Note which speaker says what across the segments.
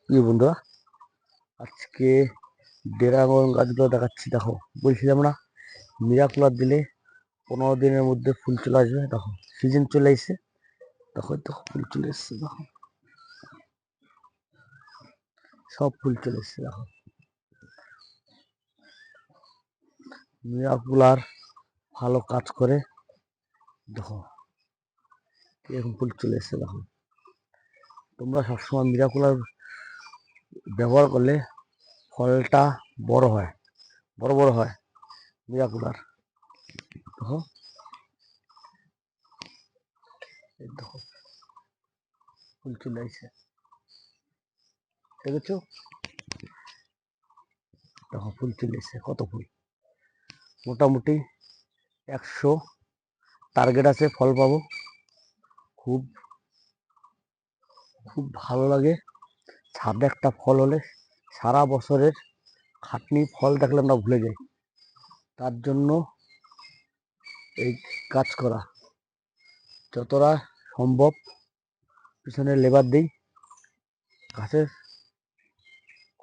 Speaker 1: কি বন্ধুরা, আজকে ড্রাগন গাছগুলো দেখাচ্ছি। দেখো, বলছিলাম না মিরাকুলার দিলে 15 দিনের মধ্যে ফুল চলে আসবে। দেখো, সিজন চলে এসছে। দেখো দেখো, ফুল চলে এসছে। দেখো, সব ফুল চলে এসছে। দেখো, মিরাকুলার ভালো কাজ করে। দেখো, এরকম ফুল চলে এসছে। দেখো, তোমরা সবসময় মিরাকুলার ব্যবহার করলে ফলটা বড় হয়, বড় বড় হয় মিরাকুলার। দেখো, এই দেখো, ফুল চলে আসছে, দেখেছো? দেখো, ফুল চলে এসছে, কত ফুল। মোটামুটি 100 টার্গেট আছে, ফল পাবো। খুব খুব ভালো লাগে। ছাদে একটা ফল হলে সারা বছরের খাটনি ফল দেখলে আমরা ভুলে যাই। তার জন্য এই কাজ করা, যতটা সম্ভব পিছনে লেবার দিই গাছের।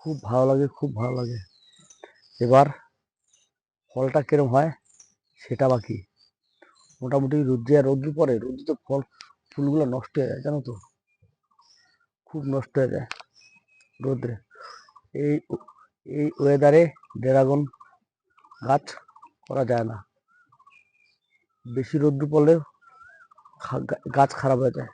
Speaker 1: খুব ভালো লাগে, খুব ভালো লাগে। এবার ফলটা কিরম হয় সেটা বাকি। মোটামুটি রোদ্দুর পরে, রোদ্দুর তো ফুলগুলো নষ্ট হয়ে যায়, জানো তো, খুব নষ্ট হয়ে যায় রোদ্রে। এই এই ওয়েদারে ড্রাগন গাছ করা যায় না। বেশি রোদ্দুর পড়লে গাছ খারাপ হয়ে যায়।